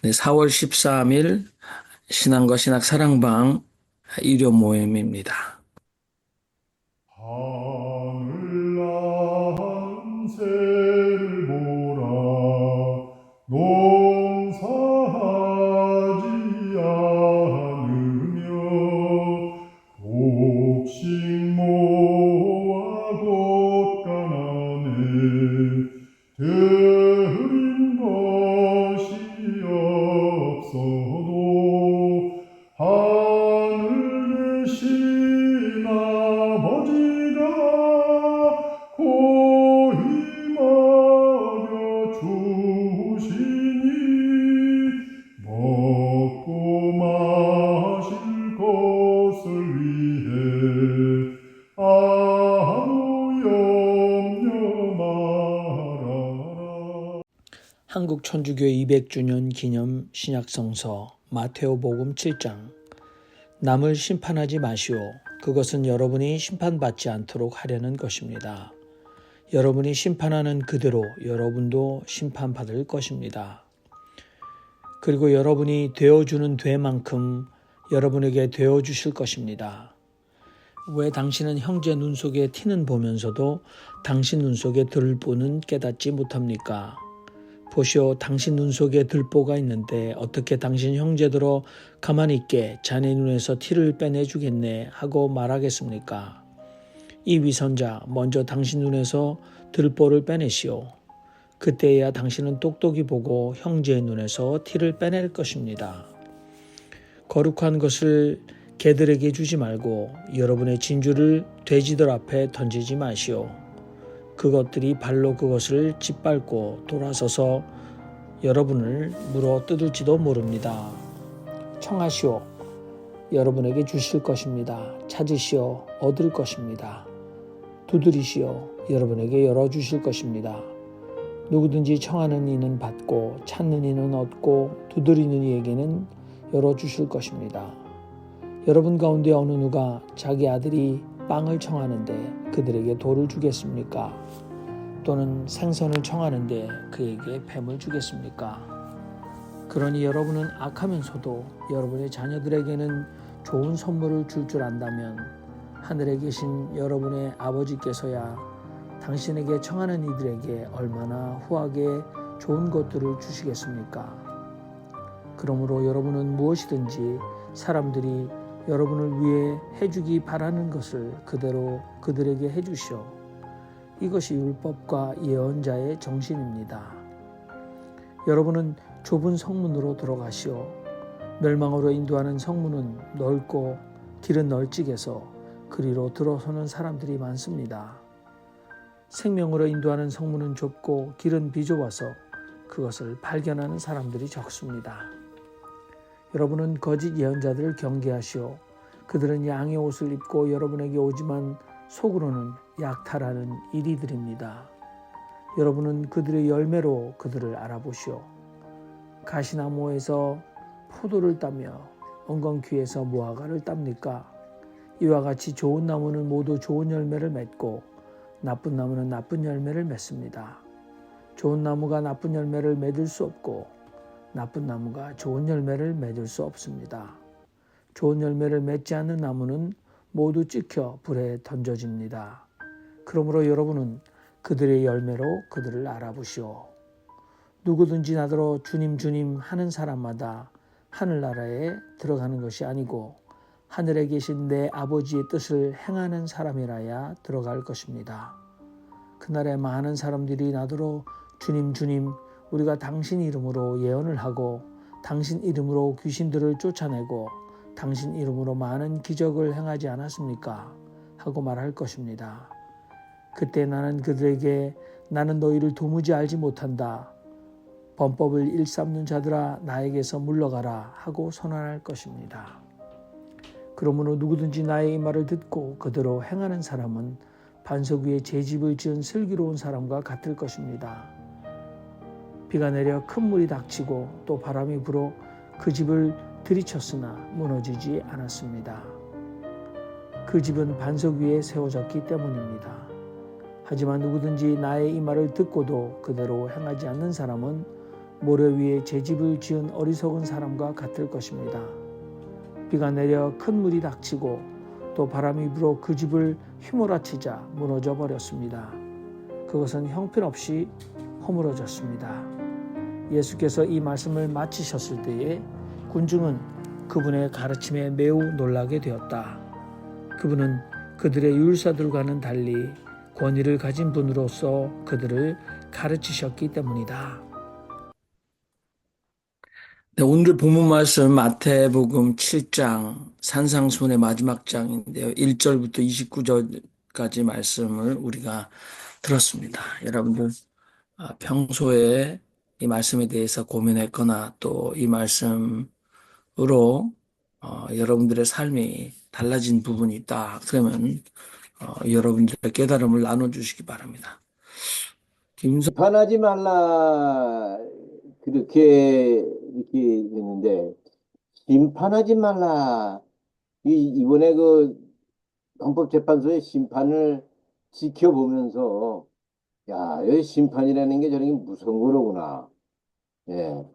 네, 4월 13일 신앙과 신학 사랑방 일요 모임입니다. 하늘난 새를 보라 농사하지 않으며 곡식 모아 곳간하네 들인 것이 없어도 하늘 계신 아버지가 고이 먹여 주시니 먹고 마실 것을 위해 아무 염려 말아라. 한국 천주교 200주년 기념 신약성서 마테오복음 7장. 남을 심판하지 마시오. 그것은 여러분이 심판받지 않도록 하려는 것입니다. 여러분이 심판하는 그대로 여러분도 심판받을 것입니다. 그리고 여러분이 되어주는 되만큼 여러분에게 되어주실 것입니다. 왜 당신은 형제 눈 속에 티는 보면서도 당신 눈 속에 들보는 깨닫지 못합니까? 보시오, 당신 눈 속에 들보가 있는데 어떻게 당신 형제들어 가만히 있게 자네 눈에서 티를 빼내주겠네 하고 말하겠습니까? 이 위선자, 먼저 당신 눈에서 들보를 빼내시오. 그때야 당신은 똑똑히 보고 형제의 눈에서 티를 빼낼 것입니다. 거룩한 것을 개들에게 주지 말고 여러분의 진주를 돼지들 앞에 던지지 마시오. 그것들이 발로 그것을 짓밟고 돌아서서 여러분을 물어 뜯을지도 모릅니다. 청하시오. 여러분에게 주실 것입니다. 찾으시오. 얻을 것입니다. 두드리시오. 여러분에게 열어주실 것입니다. 누구든지 청하는 이는 받고 찾는 이는 얻고 두드리는 이에게는 열어주실 것입니다. 여러분 가운데 어느 누가 자기 아들이 빵을 청하는데 그들에게 돌을 주겠습니까? 또는 생선을 청하는데 그에게 뱀을 주겠습니까? 그러니 여러분은 악하면서도 여러분의 자녀들에게는 좋은 선물을 줄 안다면 하늘에 계신 여러분의 아버지께서야 당신에게 청하는 이들에게 얼마나 후하게 좋은 것들을 주시겠습니까? 그러므로 여러분은 무엇이든지 사람들이 여러분을 위해 해주기 바라는 것을 그대로 그들에게 해주시오. 이것이 율법과 예언자의 정신입니다. 여러분은 좁은 성문으로 들어가시오. 멸망으로 인도하는 성문은 넓고 길은 널찍해서 그리로 들어서는 사람들이 많습니다. 생명으로 인도하는 성문은 좁고 길은 비좁아서 그것을 발견하는 사람들이 적습니다. 여러분은 거짓 예언자들을 경계하시오. 그들은 양의 옷을 입고 여러분에게 오지만 속으로는 약탈하는 이리들입니다. 여러분은 그들의 열매로 그들을 알아보시오. 가시나무에서 포도를 따며 엉겅퀴에서 무화과를 땁니까? 이와 같이 좋은 나무는 모두 좋은 열매를 맺고 나쁜 나무는 나쁜 열매를 맺습니다. 좋은 나무가 나쁜 열매를 맺을 수 없고 나쁜 나무가 좋은 열매를 맺을 수 없습니다. 좋은 열매를 맺지 않는 나무는 모두 찍혀 불에 던져집니다. 그러므로 여러분은 그들의 열매로 그들을 알아보시오. 누구든지 나더러 주님 주님 하는 사람마다 하늘나라에 들어가는 것이 아니고 하늘에 계신 내 아버지의 뜻을 행하는 사람이라야 들어갈 것입니다. 그날에 많은 사람들이 나더러 주님 주님 우리가 당신 이름으로 예언을 하고 당신 이름으로 귀신들을 쫓아내고 당신 이름으로 많은 기적을 행하지 않았습니까? 하고 말할 것입니다. 그때 나는 그들에게 나는 너희를 도무지 알지 못한다. 범법을 일삼는 자들아 나에게서 물러가라 하고 선언할 것입니다. 그러므로 누구든지 나의 이 말을 듣고 그대로 행하는 사람은 반석 위에 제 집을 지은 슬기로운 사람과 같을 것입니다. 비가 내려 큰 물이 닥치고 또 바람이 불어 그 집을 들이쳤으나 무너지지 않았습니다. 그 집은 반석 위에 세워졌기 때문입니다. 하지만 누구든지 나의 이 말을 듣고도 그대로 행하지 않는 사람은 모래 위에 제 집을 지은 어리석은 사람과 같을 것입니다. 비가 내려 큰 물이 닥치고 또 바람이 불어 그 집을 휘몰아치자 무너져 버렸습니다. 그것은 형편없이 허물어졌습니다. 예수께서 이 말씀을 마치셨을 때에 군중은 그분의 가르침에 매우 놀라게 되었다. 그분은 그들의 율사들과는 달리 권위를 가진 분으로서 그들을 가르치셨기 때문이다. 네, 오늘 본문 말씀 마태복음 7장 산상수훈의 마지막 장인데요. 1절부터 29절까지 말씀을 우리가 들었습니다. 여러분들 평소에 이 말씀에 대해서 고민했거나 또 이 말씀으로 여러분들의 삶이 달라진 부분이 있다. 그러면 여러분들의 깨달음을 나눠주시기 바랍니다. 김성 비판하지 말라 그렇게 이렇게 됐는데 심판하지 말라 이번에 그 헌법재판소의 심판을 지켜보면서 야, 이 심판이라는 게 저렇게 무서운 거로구나. 예,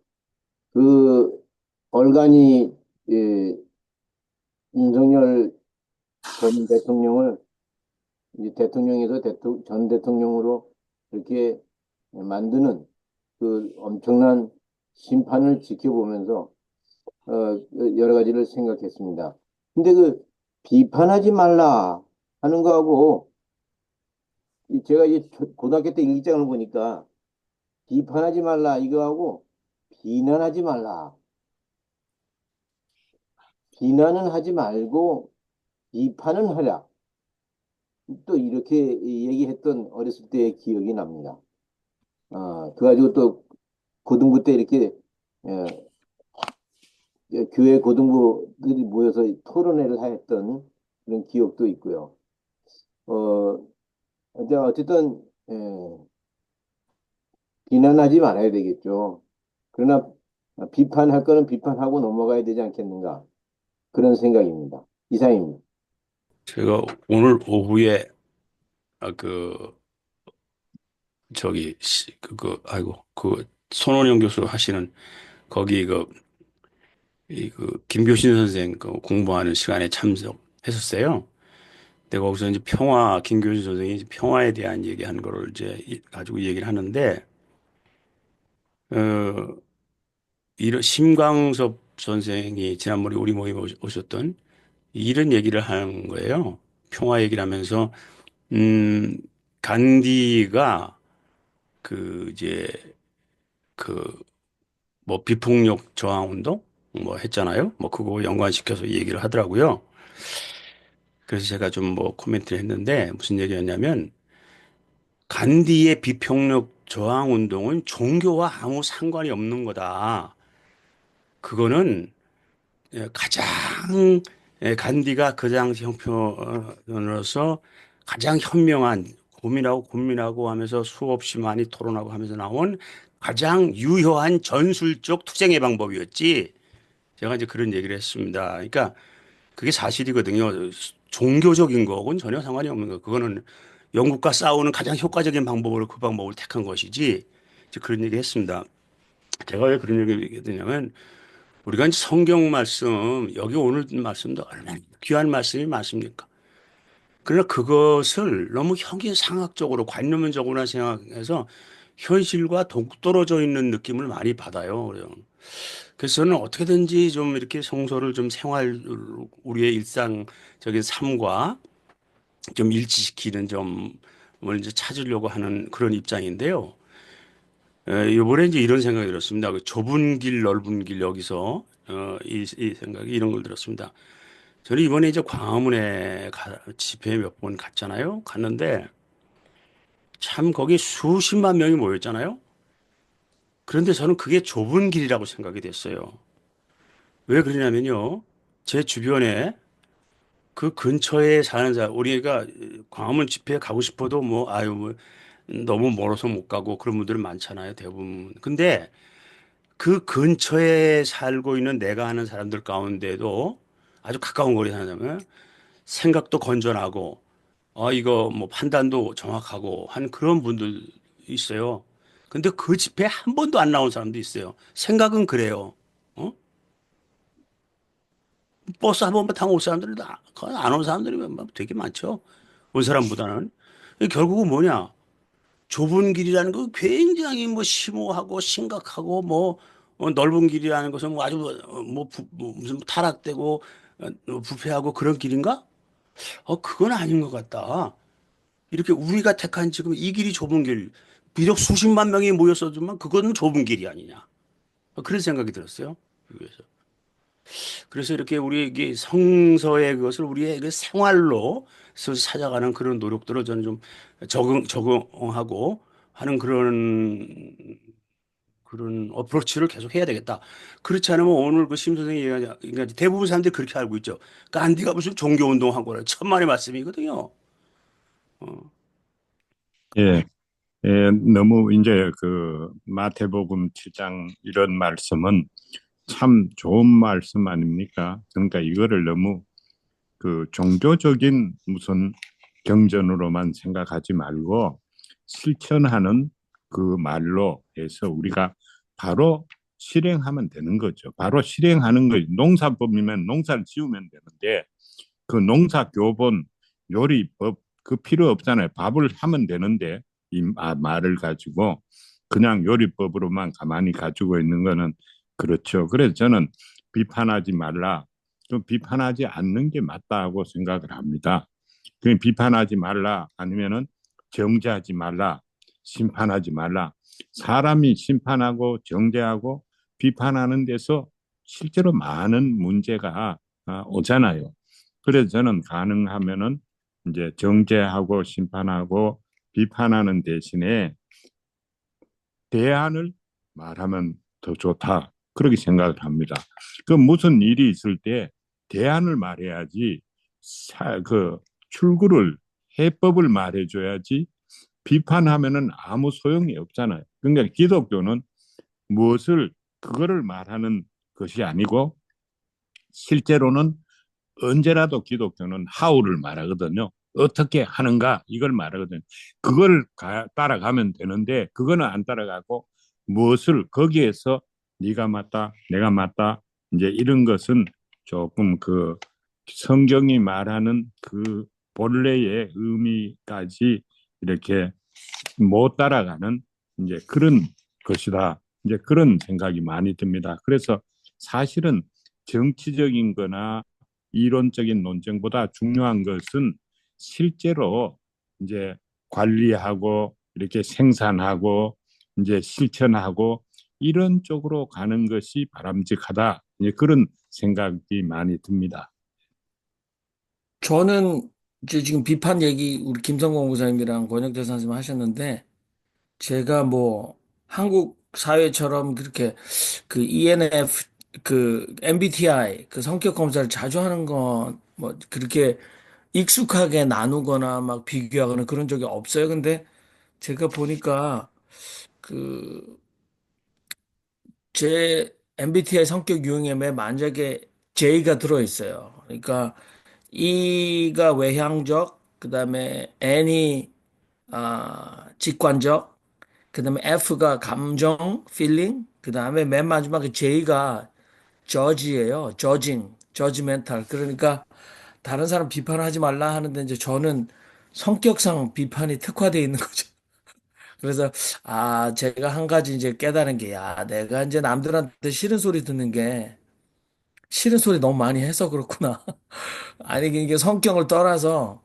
그 얼간이 예, 윤석열 전 대통령을 이제 대통령에서 전 대통령으로 이렇게 만드는 그 엄청난 심판을 지켜보면서 여러 가지를 생각했습니다. 근데 그 비판하지 말라 하는 거하고 제가 이제 고등학교 때 일기장을 보니까 비판하지 말라 이거하고 비난하지 말라. 비난은 하지 말고 비판은 하라. 또 이렇게 얘기했던 어렸을 때의 기억이 납니다. 그 가지고 또 고등부 때 이렇게 교회 고등부들이 모여서 토론회를 했던 그런 기억도 있고요. 어쨌든 비난하지 말아야 되겠죠. 그러나 비판할 거는 비판하고 넘어가야 되지 않겠는가 그런 생각입니다. 이상입니다. 제가 오늘 오후에 그 저기 아이고 그 손원영 교수 하시는 거기 김교신 선생 그 공부하는 시간에 참석했었어요. 근데 거기서 이제 김교신 선생이 이제 평화에 대한 얘기하는 거를 이제 가지고 얘기를 하는데 어 이런 심광섭 선생이 지난번에 우리 모임에 오셨던 이런 얘기를 하는 거예요. 평화 얘기를 하면서 음 간디가 이제 그 뭐 비폭력 저항 운동 뭐 했잖아요. 뭐 그거 연관시켜서 얘기를 하더라고요. 그래서 제가 좀 뭐 코멘트를 했는데 무슨 얘기였냐면 간디의 비폭력 저항 운동은 종교와 아무 상관이 없는 거다. 그거는 가장 간디가 그 당시 형편으로서 가장 현명한 고민하고 하면서 수없이 많이 토론하고 하면서 나온 가장 유효한 전술적 투쟁의 방법이었지. 제가 이제 그런 얘기를 했습니다. 그러니까 그게 사실이거든요. 종교적인 거하고는 전혀 상관이 없는 거예요. 그거는 영국과 싸우는 가장 효과적인 방법으로 그 방법을 택한 것이지. 이제 그런 얘기 했습니다. 제가 왜 그런 얘기 했냐면 우리가 이제 성경 말씀, 여기 오늘 말씀도 얼마나 귀한 말씀이 많습니까? 그러나 그것을 너무 형이상학적으로 관념적으로 생각해서 현실과 동떨어져 있는 느낌을 많이 받아요. 그래서 저는 어떻게든지 좀 이렇게 성서를 좀 우리의 일상적인 삶과 좀 일치시키는 점을 이제 찾으려고 하는 그런 입장인데요. 이번에 이제 이런 생각이 들었습니다. 그 좁은 길, 넓은 길 여기서 이 생각이 이런 걸 들었습니다. 저는 이번에 이제 광화문에 집회 몇 번 갔잖아요. 갔는데 참 거기 수십만 명이 모였잖아요. 그런데 저는 그게 좁은 길이라고 생각이 됐어요. 왜 그러냐면요. 제 주변에 그 근처에 사는 사람, 우리가 광화문 집회에 가고 싶어도 뭐 너무 멀어서 못 가고 그런 분들은 많잖아요. 대부분. 근데 그 근처에 살고 있는 내가 아는 사람들 가운데도 아주 가까운 거리에 사는 사람은 생각도 건전하고, 이거 뭐 판단도 정확하고 한 그런 분들 있어요. 근데 그 집회에 한 번도 안 나온 사람도 있어요. 생각은 그래요. 어? 버스 한 번만 타고 올 사람들이 안 온 사람들이 되게 많죠. 온 사람보다는. 결국은 뭐냐? 좁은 길이라는 거 굉장히 뭐 심오하고 심각하고 뭐 넓은 길이라는 것은 뭐 아주 뭐 무슨 타락되고 부패하고 그런 길인가? 그건 아닌 것 같다. 이렇게 우리가 택한 지금 이 길이 좁은 길, 비록 수십만 명이 모였어도만 그건 좁은 길이 아니냐. 그런 생각이 들었어요. 그래서 이렇게 우리에게 성서의 그것을 우리의 그 생활로 찾아가는 그런 노력들을 저는 좀 적응하고 하는 그런 어프로치를 계속 해야 되겠다. 그렇지 않으면 오늘 그 심 선생이 얘기한 대부분 사람들이 그렇게 알고 있죠. 간디가 무슨 종교 운동한 거라 천만의 말씀이거든요. 예, 예, 너무 이제 그 마태복음 7장 이런 말씀은 참 좋은 말씀 아닙니까? 그러니까 이거를 너무 그 종교적인 무슨 경전으로만 생각하지 말고 실천하는 그 말로 해서 우리가 바로 실행하면 되는 거죠. 바로 실행하는 거. 농사법이면 농사를 지으면 되는데 그 농사교본, 요리법 그 필요 없잖아요. 밥을 하면 되는데 이 말을 가지고 그냥 요리법으로만 가만히 가지고 있는 거는 그렇죠. 그래서 저는 비판하지 말라. 좀 비판하지 않는 게 맞다고 생각을 합니다. 그냥 비판하지 말라 아니면은 정죄하지 말라, 심판하지 말라. 사람이 심판하고 정죄하고 비판하는 데서 실제로 많은 문제가 오잖아요. 그래서 저는 가능하면은 이제 정죄하고 심판하고 비판하는 대신에 대안을 말하면 더 좋다. 그렇게 생각을 합니다. 그 무슨 일이 있을 때 대안을 말해야지 그 출구를 해법을 말해줘야지 비판하면은 아무 소용이 없잖아요. 그러니까 기독교는 무엇을 그거를 말하는 것이 아니고 실제로는 언제라도 기독교는 how를 말하거든요. 어떻게 하는가 이걸 말하거든요. 그걸 따라가면 되는데 그거는 안 따라가고 무엇을 거기에서 네가 맞다, 내가 맞다 이제 이런 것은 조금 그 성경이 말하는 그 본래의 의미까지 이렇게 못 따라가는 이제 그런 것이다. 이제 그런 생각이 많이 듭니다. 그래서 사실은 정치적인 거나 이론적인 논쟁보다 중요한 것은 실제로 이제 관리하고 이렇게 생산하고 이제 실천하고 이런 쪽으로 가는 것이 바람직하다. 이제 그런 생각이 많이 듭니다. 저는 이제 지금 비판 얘기 우리 김성공 목사님이랑 권영태 선생님 하셨는데 제가 뭐 한국 사회처럼 그렇게 그 ENF 그 MBTI 그 성격 검사를 자주 하는 건 뭐 그렇게 익숙하게 나누거나 막 비교하거나 그런 적이 없어요. 근데 제가 보니까 그 제 MBTI 성격 유형에 만약에 J가 들어 있어요. 그러니까 E가 외향적, 그다음에 N이 직관적, 그다음에 F가 감정, feeling, 그다음에 맨 마지막에 J가 judge예요. judging, judgmental. 그러니까 다른 사람 비판하지 말라 하는데 이제 저는 성격상 비판이 특화되어 있는 거죠. 그래서 제가 한 가지 이제 깨달은 게 내가 이제 남들한테 싫은 소리 듣는 게 싫은 소리 너무 많이 해서 그렇구나. 아니 이게 성격을 떠나서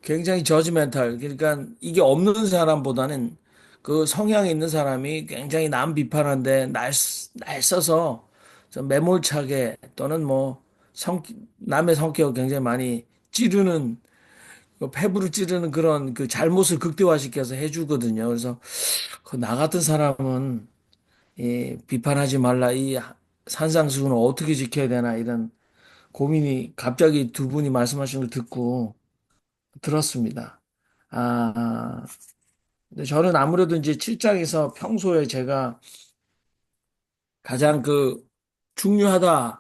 굉장히 저지멘탈. 그러니까 이게 없는 사람보다는 그 성향이 있는 사람이 굉장히 남 비판하는데 날 써서 좀 매몰차게 또는 뭐 남의 성격을 굉장히 많이 찌르는 그 패부를 찌르는 그런 그 잘못을 극대화시켜서 해주거든요. 그래서 그 나 같은 사람은 이 비판하지 말라 이 산상수훈을 어떻게 지켜야 되나 이런 고민이 갑자기 두 분이 말씀하신 걸 듣고 들었습니다. 아, 근데 저는 아무래도 이제 7장에서 평소에 제가 가장 그 중요한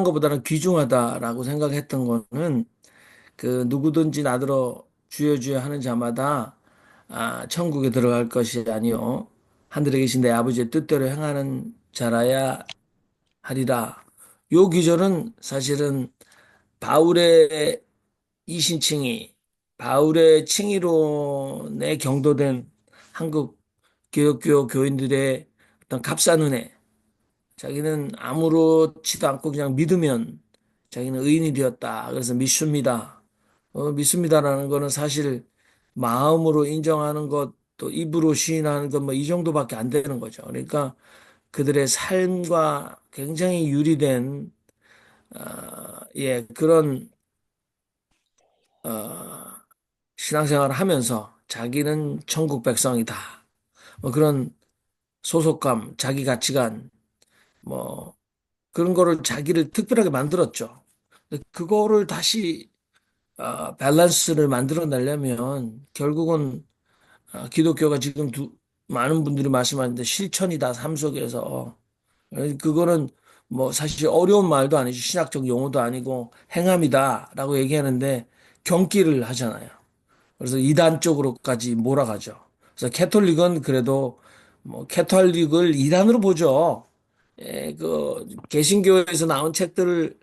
것보다는 귀중하다라고 생각했던 거는 그 누구든지 나더러 주여 주여 하는 자마다 천국에 들어갈 것이 아니요 하늘에 계신 내 아버지의 뜻대로 행하는 자라야 하리라. 요 기절은 사실은 바울의 이신칭의, 바울의 칭의론에 경도된 한국 기독교 교인들의 어떤 값싼 은혜, 자기는 아무렇지도 않고 그냥 믿으면 자기는 의인이 되었다. 그래서 믿습니다. 믿습니다라는 거는 사실 마음으로 인정하는 것, 또 입으로 시인하는 것, 뭐 이 정도밖에 안 되는 거죠. 그러니까 그들의 삶과 굉장히 유리된, 예, 그런, 어, 신앙생활을 하면서 자기는 천국 백성이다. 뭐 그런 소속감, 자기 가치관, 뭐 그런 거를 자기를 특별하게 만들었죠. 근데 그거를 다시 밸런스를 만들어내려면 결국은 기독교가 지금 많은 분들이 말씀하는데 실천이다, 삶 속에서. 그거는 뭐 사실 어려운 말도 아니지, 신학적 용어도 아니고 행함이다라고 얘기하는데 경기를 하잖아요. 그래서 이단 쪽으로까지 몰아가죠. 그래서 캐톨릭은 그래도 뭐 캐톨릭을 이단으로 보죠. 예, 그 개신교에서 나온 책들을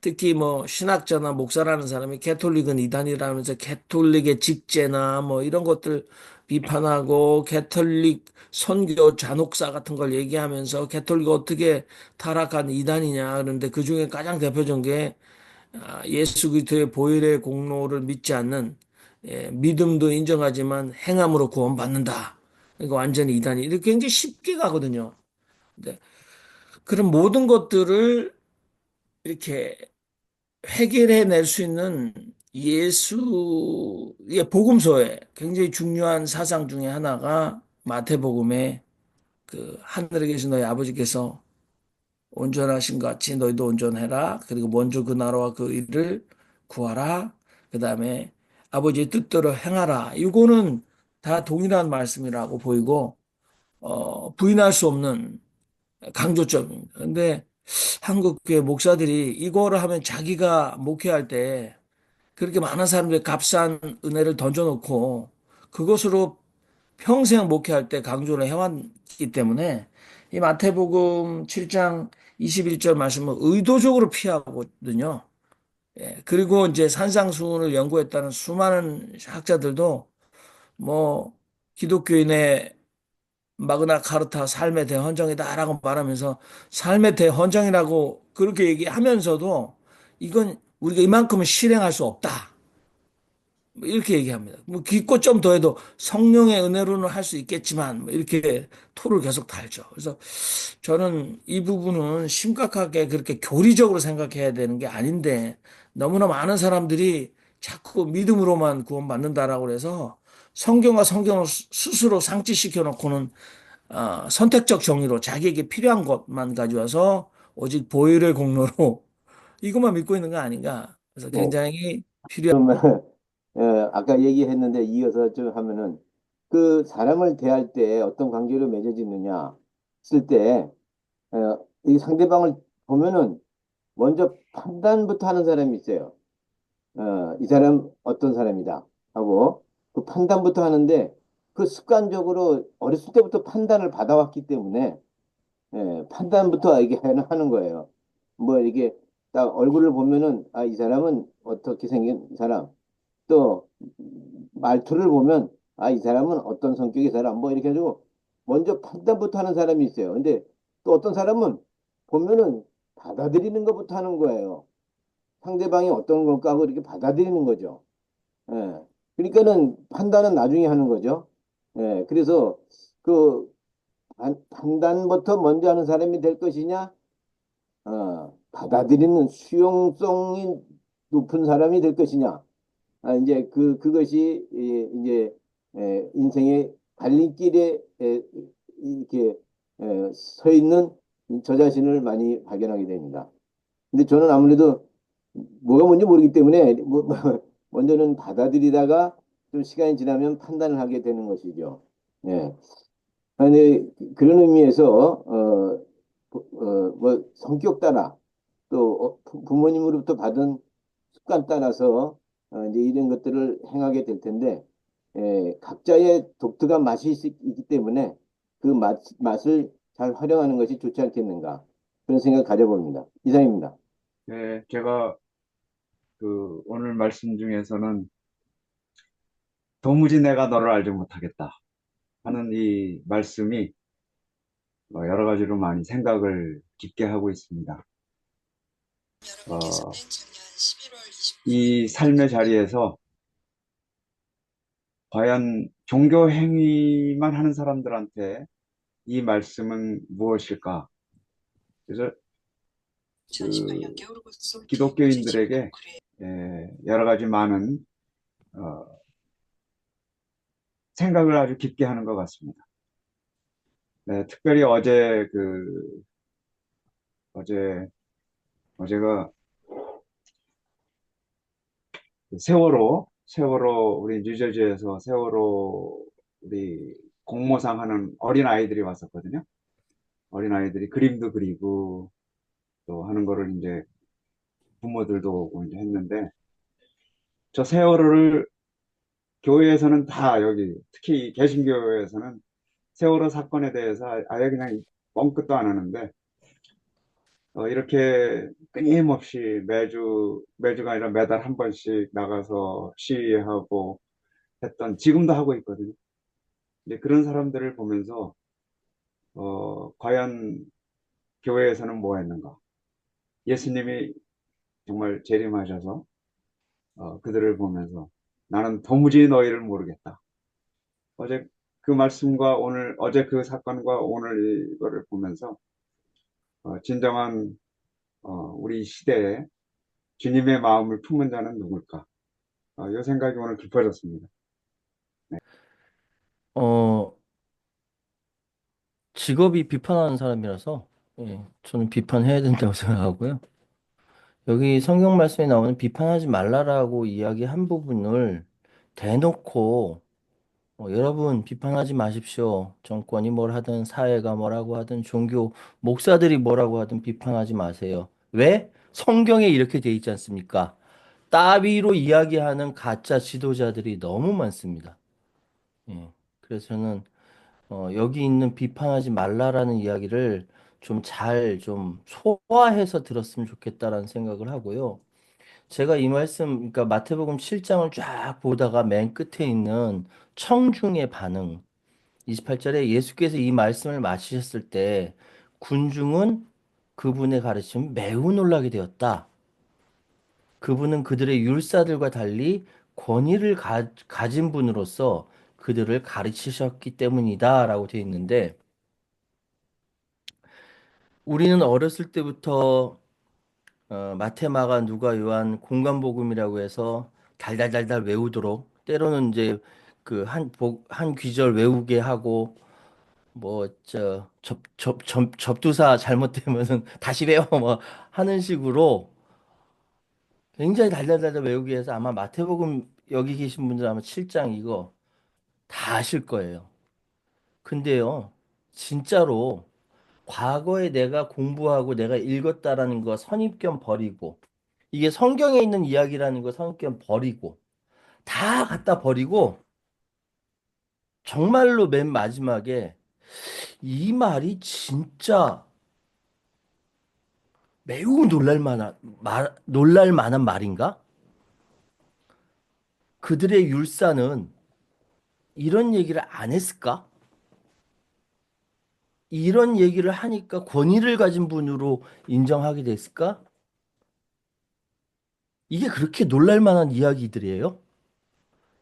특히 뭐 신학자나 목사라는 사람이 캐톨릭은 이단이라면서 캐톨릭의 직제나 뭐 이런 것들 비판하고 캐톨릭 선교 잔혹사 같은 걸 얘기하면서 캐톨릭 어떻게 타락한 이단이냐 그런데 그 중에 가장 대표적인 게 예수 그리스도의 보혈의 공로를 믿지 않는, 예, 믿음도 인정하지만 행함으로 구원받는다. 그러니까 완전히 이단이 이렇게 굉장히 쉽게 가거든요. 근데 그런 모든 것들을 이렇게 해결해 낼 수 있는 예수의 복음서에 굉장히 중요한 사상 중에 하나가 마태복음에 그 하늘에 계신 너희 아버지께서 온전하신 것 같이 너희도 온전해라. 그리고 먼저 그 나라와 그 일을 구하라. 그 다음에 아버지의 뜻대로 행하라. 이거는 다 동일한 말씀이라고 보이고, 부인할 수 없는 강조점입니다. 근데 한국교회 목사들이 이거를 하면 자기가 목회할 때 그렇게 많은 사람들이 값싼 은혜를 던져놓고 그것으로 평생 목회할 때 강조를 해왔기 때문에 이 마태복음 7장 21절 말씀은 의도적으로 피하거든요. 예, 그리고 이제 산상수훈을 연구했다는 수많은 학자들도 뭐 기독교인의 마그나 카르타 삶의 대헌정이다라고 말하면서 삶의 대헌정이라고 그렇게 얘기하면서도 이건 우리가 이만큼은 실행할 수 없다. 뭐 이렇게 얘기합니다. 뭐 기껏 좀 더해도 성령의 은혜로는 할 수 있겠지만 뭐 이렇게 토를 계속 달죠. 그래서 저는 이 부분은 심각하게 그렇게 교리적으로 생각해야 되는 게 아닌데 너무나 많은 사람들이 자꾸 믿음으로만 구원받는다라고 해서 성경과 성경을 스스로 상치시켜 놓고는 선택적 정의로 자기에게 필요한 것만 가져와서 오직 보혈의 공로로 이것만 믿고 있는 거 아닌가. 그래서 네. 굉장히 그러면 아까 얘기했는데 이어서 좀 하면은 그 사람을 대할 때 어떤 관계로 맺어지느냐 했을 때 이 상대방을 보면은 먼저 판단부터 하는 사람이 있어요. 이 사람 어떤 사람이다 하고 그 판단부터 하는데 그 습관적으로 어렸을 때부터 판단을 받아왔기 때문에 판단부터 이게 하는 거예요. 뭐 이게 딱 얼굴을 보면은 이 사람은 어떻게 생긴 사람, 또 말투를 보면 이 사람은 어떤 성격의 사람, 뭐 이렇게 해가지고 먼저 판단부터 하는 사람이 있어요. 근데 또 어떤 사람은 보면은 받아들이는 것부터 하는 거예요. 상대방이 어떤 걸까 하고 이렇게 받아들이는 거죠. 예. 그러니까는 판단은 나중에 하는 거죠. 예. 그래서 그 판단부터 먼저 하는 사람이 될 것이냐, 받아들이는 수용성이 높은 사람이 될 것이냐. 이제 그것이 이제 인생의 갈림길에 이렇게 서 있는 저 자신을 많이 발견하게 됩니다. 근데 저는 아무래도 뭐가 뭔지 모르기 때문에 먼저는 받아들이다가 좀 시간이 지나면 판단을 하게 되는 것이죠. 예. 아니, 그런 의미에서 뭐 성격 따라 또 부모님으로부터 받은 습관 따라서 이제 이런 것들을 행하게 될 텐데 각자의 독특한 맛이 있기 때문에 그 맛을 잘 활용하는 것이 좋지 않겠는가 그런 생각 가져봅니다. 이상입니다. 네, 제가 그 오늘 말씀 중에서는 도무지 내가 너를 알지 못하겠다 하는 이 말씀이 여러 가지로 많이 생각을 깊게 하고 있습니다. 어, 이 삶의 자리에서 과연 종교 행위만 하는 사람들한테 이 말씀은 무엇일까? 그래서 그 기독교인들에게 여러 가지 많은 생각을 아주 깊게 하는 것 같습니다. 네, 특별히 어제 어제가 그 세월호 우리 뉴저지에서 세월호 우리 공모상 하는 어린 아이들이 왔었거든요. 어린 아이들이 그림도 그리고 또 하는 거를 이제 부모들도 오고 이제 했는데 저 세월호를 교회에서는 다 여기 특히 개신교에서는 세월호 사건에 대해서 아예 그냥 멍긋도 안 하는데 이렇게 끊임없이 매주가 아니라 매달 한 번씩 나가서 시위하고 지금도 하고 있거든요. 근데 그런 사람들을 보면서, 과연 교회에서는 뭐 했는가? 예수님이 정말 재림하셔서, 그들을 보면서 나는 도무지 너희를 모르겠다. 어제 그 말씀과 어제 그 사건과 오늘 이거를 보면서, 진정한, 우리 시대에 주님의 마음을 품은 자는 누굴까? 이 생각이 오늘 깊어졌습니다. 어, 직업이 비판하는 사람이라서, 예, 저는 비판해야 된다고 생각하고요. 여기 성경 말씀에 나오는 비판하지 말라라고 이야기한 부분을 대놓고, 여러분 비판하지 마십시오. 정권이 뭘 하든 사회가 뭐라고 하든 종교 목사들이 뭐라고 하든 비판하지 마세요. 왜? 성경에 이렇게 돼 있지 않습니까? 따위로 이야기하는 가짜 지도자들이 너무 많습니다. 예. 그래서 저는 여기 있는 비판하지 말라라는 이야기를 좀 소화해서 들었으면 좋겠다라는 생각을 하고요. 제가 이 말씀, 그러니까 마태복음 7장을 쫙 보다가 맨 끝에 있는 청중의 반응, 28절에 예수께서 이 말씀을 마치셨을 때 군중은 그분의 가르침을 매우 놀라게 되었다. 그분은 그들의 율사들과 달리 권위를 가진 분으로서 그들을 가르치셨기 때문이다라고 되어 있는데 우리는 어렸을 때부터 마태, 마가, 누가, 요한 공관복음이라고 해서 달달달달 외우도록 때로는 이제 그 한 귀절 외우게 하고 뭐 저 접두사 잘못되면은 다시 외워 뭐 하는 식으로 굉장히 달달달달 외우게 해서 아마 마태복음 여기 계신 분들 아마 7장 이거 다 아실 거예요. 근데요, 진짜로 과거에 내가 공부하고 내가 읽었다라는 거 선입견 버리고 이게 성경에 있는 이야기라는 거 선입견 버리고 다 갖다 버리고 정말로 맨 마지막에 이 말이 진짜 매우 놀랄 만한 말인가? 그들의 율사는 이런 얘기를 안 했을까? 이런 얘기를 하니까 권위를 가진 분으로 인정하게 됐을까? 이게 그렇게 놀랄 만한 이야기들이에요?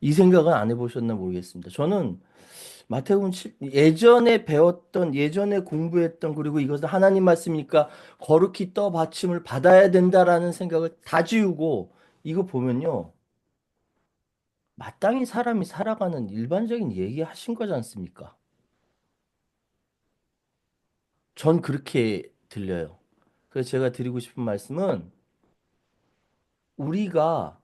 이 생각은 안 해보셨나 모르겠습니다. 저는 마태복음 예전에 배웠던, 예전에 공부했던, 그리고 이것은 하나님 말씀이니까 거룩히 받침을 받아야 된다라는 생각을 다 지우고 이거 보면요. 마땅히 사람이 살아가는 일반적인 얘기 하신 거지 않습니까? 전 그렇게 들려요. 그래서 제가 드리고 싶은 말씀은 우리가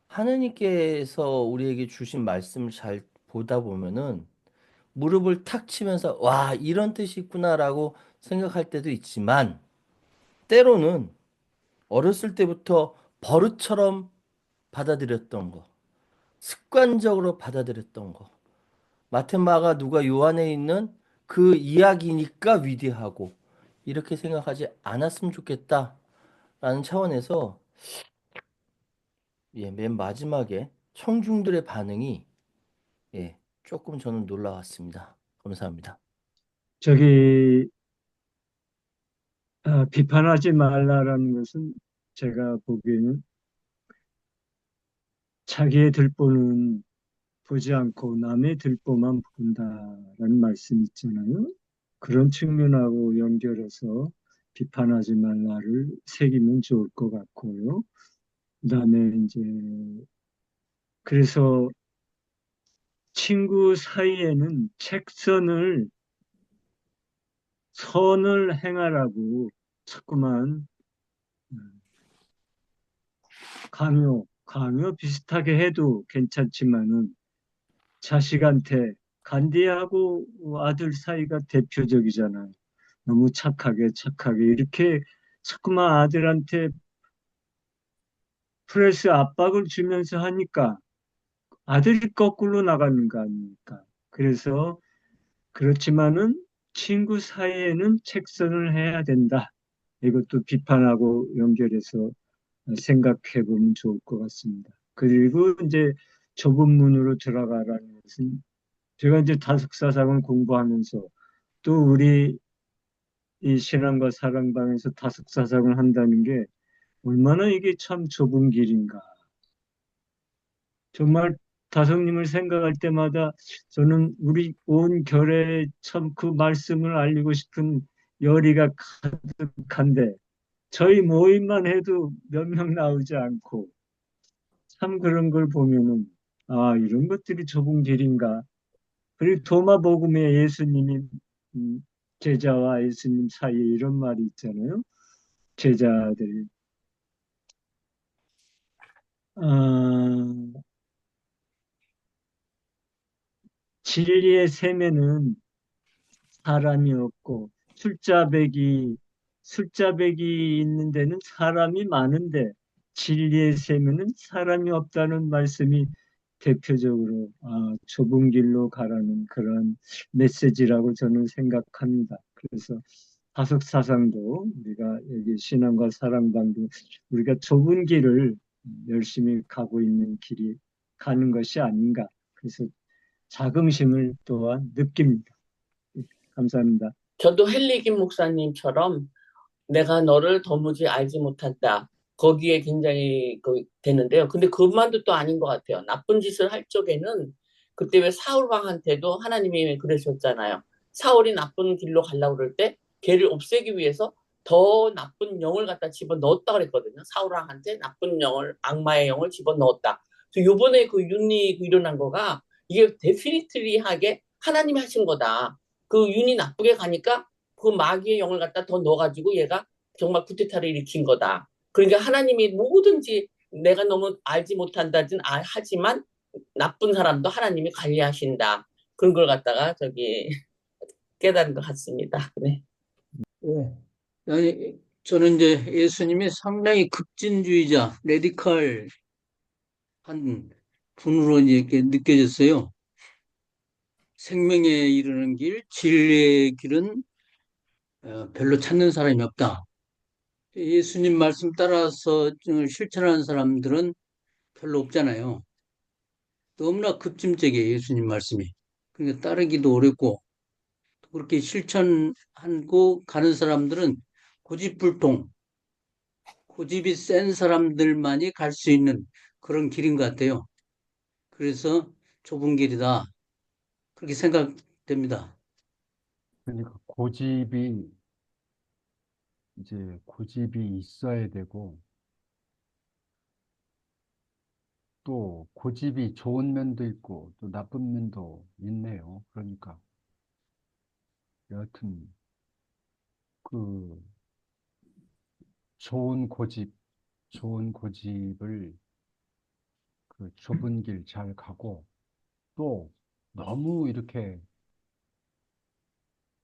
하느님께서 우리에게 주신 말씀을 잘 보다 보면은 무릎을 탁 치면서 와, 이런 뜻이 있구나라고 생각할 때도 있지만 때로는 어렸을 때부터 버릇처럼 받아들였던 거, 습관적으로 받아들였던 거. 마테마가 누가 요한에 있는 그 이야기니까 위대하고 이렇게 생각하지 않았으면 좋겠다라는 차원에서 예, 맨 마지막에 청중들의 반응이 예, 조금 저는 놀라웠습니다. 감사합니다. 저기 비판하지 말라라는 것은 제가 보기에는 자기의 들보는 보지 않고 남의 들보만 본다라는 말씀 있잖아요. 그런 측면하고 연결해서 비판하지 말라를 새기면 좋을 것 같고요. 그다음에 이제 그래서 친구 사이에는 선을 행하라고 자꾸만 강요 비슷하게 해도 괜찮지만은 자식한테 간디하고 아들 사이가 대표적이잖아요. 너무 착하게 이렇게 자꾸만 아들한테 프레스 압박을 주면서 하니까 아들이 거꾸로 나가는 거 아닙니까? 그래서 그렇지만은 친구 사이에는 책선을 해야 된다. 이것도 비판하고 연결해서 생각해 보면 좋을 것 같습니다. 그리고 이제 좁은 문으로 들어가라는 것은 제가 이제 다섯사상을 공부하면서 또 우리 이 신앙과 사랑방에서 다섯사상을 한다는 게 얼마나 이게 참 좁은 길인가. 정말 다성님을 생각할 때마다 저는 우리 온 결에 참 그 말씀을 알리고 싶은 열의가 가득한데 저희 모임만 해도 몇 명 나오지 않고 참 그런 걸 보면은 이런 것들이 좁은 길인가. 그리고 도마복음에 예수님이 음, 제자와 예수님 사이에 이런 말이 있잖아요. 제자들이 아, 진리의 세면은 사람이 없고 술자백이 있는 데는 사람이 많은데 진리의 세면은 사람이 없다는 말씀이 대표적으로 좁은 길로 가라는 그런 메시지라고 저는 생각합니다. 그래서 다섯사상도 우리가 여기 신앙과 사랑방도 우리가 좁은 길을 열심히 가고 있는 길이 가는 것이 아닌가. 그래서 자긍심을 또한 느낍니다. 감사합니다. 저도 헨리 김 목사님처럼 내가 너를 도무지 알지 못한다. 거기에 굉장히 되는데요. 근데 그것만도 또 아닌 것 같아요. 나쁜 짓을 할 적에는 그때 왜 사울 왕한테도 하나님이 그러셨잖아요. 사울이 나쁜 길로 가려고 그럴 때 걔를 없애기 위해서 더 나쁜 영을 갖다 집어넣었다 그랬거든요. 사울 왕한테 나쁜 영을, 악마의 영을 집어넣었다. 그래서 요번에 그 윤리 일어난 거가 이게 데피니트리하게 하나님이 하신 거다. 그 윤이 나쁘게 가니까 그 마귀의 영을 갖다 더 넣어가지고 얘가 정말 쿠데타를 일으킨 거다. 그러니까 하나님이 뭐든지 내가 너무 알지 못한다진 하지만 나쁜 사람도 하나님이 관리하신다. 그런 걸 갖다가 깨달은 것 같습니다. 네. 네. 아니, 저는 이제 예수님이 상당히 급진주의자, 레디컬한 분으로 이렇게 느껴졌어요. 생명에 이르는 길, 진리의 길은 별로 찾는 사람이 없다. 예수님 말씀 따라서 실천하는 사람들은 별로 없잖아요. 너무나 급진적이에요, 예수님 말씀이. 그러니까 따르기도 어렵고, 그렇게 실천하고 가는 사람들은 고집불통, 고집이 센 사람들만이 갈 수 있는 그런 길인 것 같아요. 그래서 좁은 길이다. 그렇게 생각됩니다. 그러니까 고집이 있어야 되고, 또 고집이 좋은 면도 있고 또 나쁜 면도 있네요. 그러니까 여하튼 그 좋은 고집을 그 좁은 길 잘 가고, 또 너무 이렇게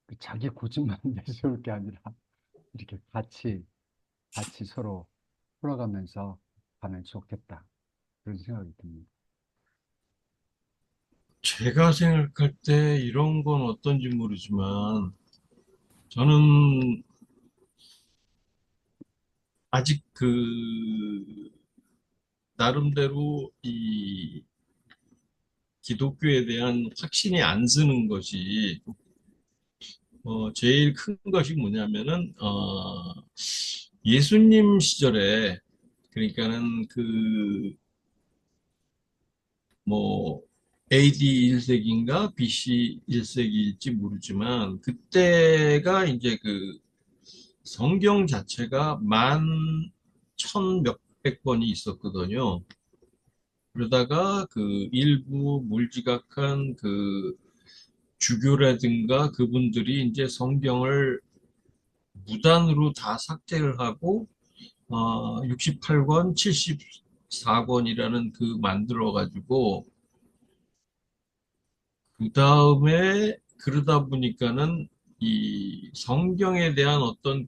그 자기 고집만 내세울 게 아니라 이렇게 같이 서로 풀어가면서 가면 좋겠다, 그런 생각이 듭니다. 제가 생각할 때 이런 건 어떤지 모르지만 저는 아직 나름대로 이 기독교에 대한 확신이 안 서는 것이 제일 큰 것이 뭐냐면은 예수님 시절에 그러니까는 뭐 AD 1세기인가 BC 1세기일지 모르지만 그때가 이제 성경 자체가 11,몇백 권이 있었거든요. 그러다가 일부 몰지각한 주교라든가 그분들이 이제 성경을 무단으로 다 삭제를 하고 68권, 74권이라는 만들어 가지고 그 다음에 그러다 보니까는 이 성경에 대한 어떤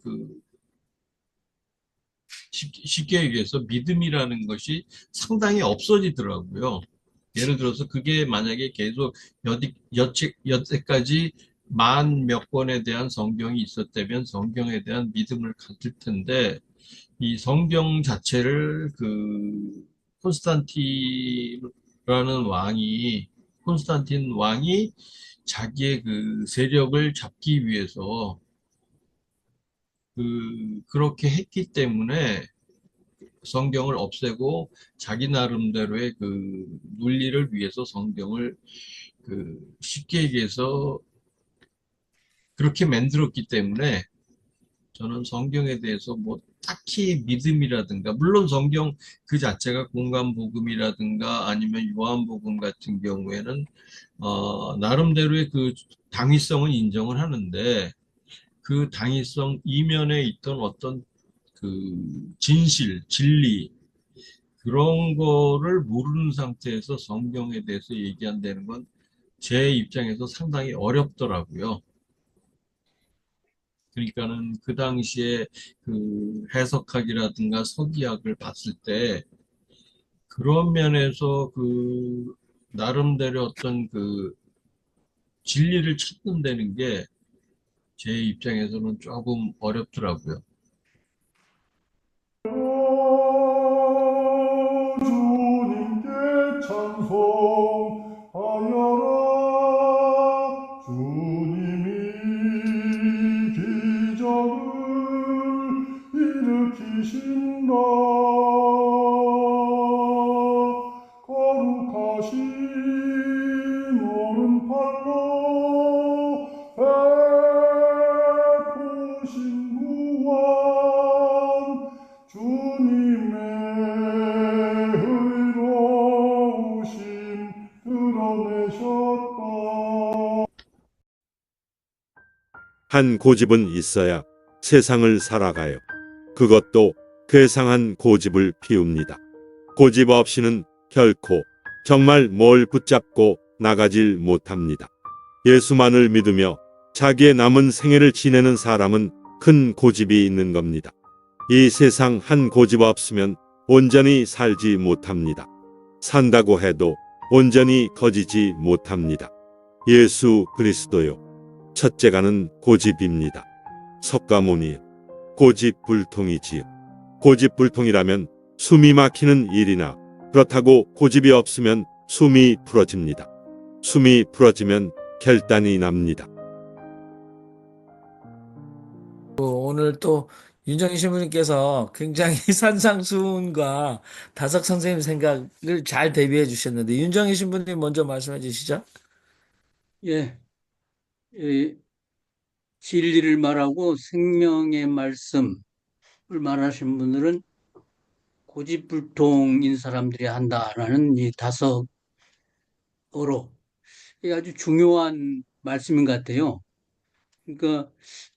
쉽게 얘기해서 믿음이라는 것이 상당히 없어지더라고요. 예를 들어서 그게 만약에 계속 여태까지 만 몇 권에 대한 성경이 있었다면 성경에 대한 믿음을 가질 텐데 이 성경 자체를 콘스탄틴 왕이 자기의 세력을 잡기 위해서 그렇게 했기 때문에 성경을 없애고 자기 나름대로의 논리를 위해서 성경을 쉽게 얘기해서 그렇게 만들었기 때문에 저는 성경에 대해서 뭐 딱히 믿음이라든가 물론 성경 그 자체가 공간복음이라든가 아니면 요한복음 같은 경우에는 나름대로의 당위성은 인정을 하는데 그 당위성 이면에 있던 어떤 진리 그런 거를 모르는 상태에서 성경에 대해서 얘기한다는 건 제 입장에서 상당히 어렵더라고요. 그러니까는 그 당시에 해석학이라든가 서기학을 봤을 때 그런 면에서 나름대로 어떤 진리를 찾는다는 게 제 입장에서는 조금 어렵더라고요. 주님께 찬송하여라. 주님이 기적을 일으키신다. 거룩하신 오른팔로 베푸신 구원 주님의 의로우심 드러내셨다. 한 고집은 있어야 세상을 살아가요. 그것도 괴상한 고집을 피웁니다. 고집 없이는 결코 정말 뭘 붙잡고 나가질 못합니다. 예수만을 믿으며 자기의 남은 생애를 지내는 사람은 큰 고집이 있는 겁니다. 이 세상 한 고집 없으면 온전히 살지 못합니다. 산다고 해도 온전히 거지지 못합니다. 예수 그리스도요. 첫째가는 고집입니다. 석가모니 고집불통이지요. 고집불통이라면 숨이 막히는 일이나 그렇다고 고집이 없으면 숨이 풀어집니다. 숨이 풀어지면 결단이 납니다. 오늘 또 윤정희 신부님께서 굉장히 산상수훈과 다석 선생님 생각을 잘 대비해 주셨는데 윤정희 신부님 먼저 말씀해 주시죠. 예, 이 진리를 말하고 생명의 말씀을 말하신 분들은 고집불통인 사람들이 한다라는 이 다석어로 이게 아주 중요한 말씀인 것 같아요. 그러니까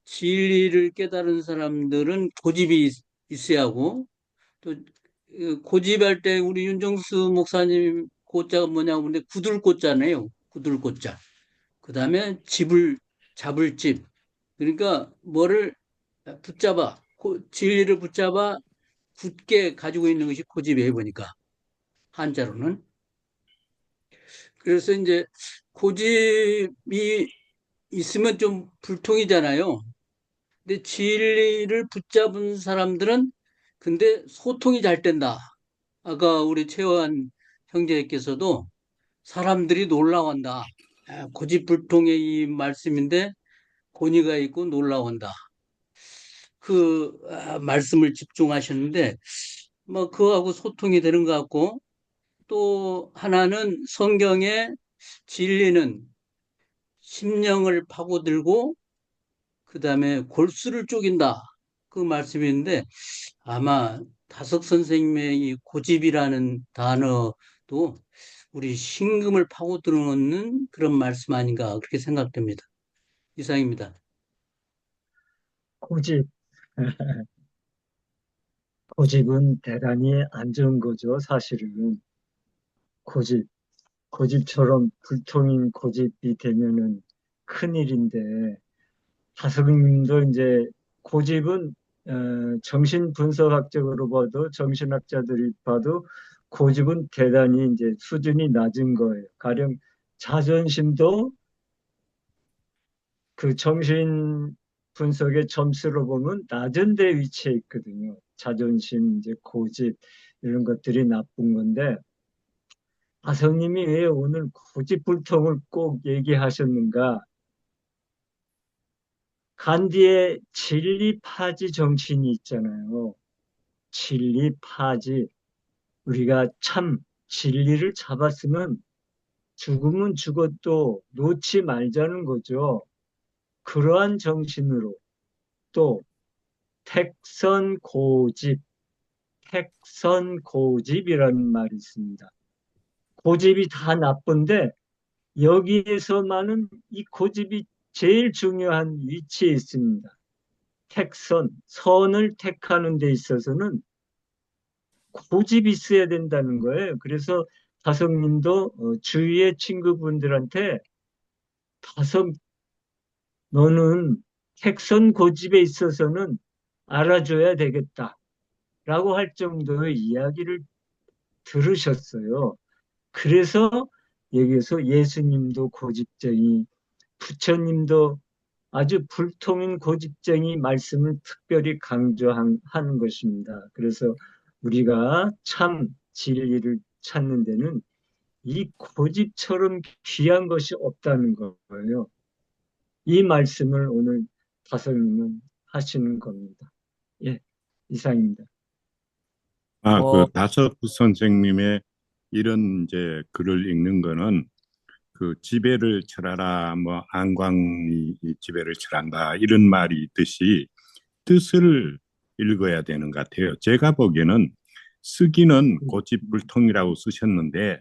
진리를 깨달은 사람들은 고집이 있어야 하고 또 고집할 때 우리 윤정수 목사님 고자가 뭐냐고 근데 굳을고자네요. 굳을고자. 그 다음에 집을 잡을 집. 그러니까 뭐를 붙잡아 진리를 붙잡아 굳게 가지고 있는 것이 고집이에요 보니까 한자로는. 그래서 이제 고집이 있으면 좀 불통이잖아요. 근데 진리를 붙잡은 사람들은 근데 소통이 잘 된다. 아까 우리 최호한 형제께서도 사람들이 놀라워한다. 고집불통의 이 말씀인데 권위가 있고 놀라워한다. 그 말씀을 집중하셨는데 뭐 그거하고 소통이 되는 것 같고 또 하나는 성경의 진리는 심령을 파고들고 그다음에 골수를 쪼긴다. 그 말씀인데 아마 다석 선생님의 이 고집이라는 단어도 우리 심금을 파고들는 그런 말씀 아닌가 그렇게 생각됩니다. 이상입니다. 고집. 고집은 대단히 안 좋은 거죠, 사실은. 고집. 고집처럼 불통인 고집이 되면은 큰일인데, 다스님도 이제 고집은 정신분석학적으로 봐도 정신학자들이 봐도 고집은 대단히 이제 수준이 낮은 거예요. 가령 자존심도 그 정신 분석의 점수로 보면 낮은 데 위치해 있거든요. 자존심, 이제 고집 이런 것들이 나쁜 건데 아성님이 왜 오늘 고집불통을 꼭 얘기하셨는가? 간디의 진리파지 정신이 있잖아요. 진리파지. 우리가 참 진리를 잡았으면 죽으면 죽어도 놓지 말자는 거죠. 그러한 정신으로 또 택선고집, 택선고집이라는 말이 있습니다. 고집이 다 나쁜데 여기에서만은 이 고집이 제일 중요한 위치에 있습니다. 택선, 선을 택하는 데 있어서는 고집이 있어야 된다는 거예요. 그래서 다성님도 주위의 친구분들한테 다성, 너는 택선 고집에 있어서는 알아줘야 되겠다. 라고 할 정도의 이야기를 들으셨어요. 그래서 여기서 예수님도 고집쟁이, 부처님도 아주 불통인 고집쟁이 말씀을 특별히 강조하는 것입니다. 그래서 우리가 참 진리를 찾는 데는 이 고집처럼 귀한 것이 없다는 거예요. 이 말씀을 오늘 다성님은 하시는 겁니다. 예, 이상입니다. 그 다섯 선생님의 이런 이제 글을 읽는 거는 그 지배를 철하라, 뭐 안광이 지배를 철한다 이런 말이 있듯이 뜻을 읽어야 되는 것 같아요. 제가 보기에는 쓰기는 고집불통이라고 쓰셨는데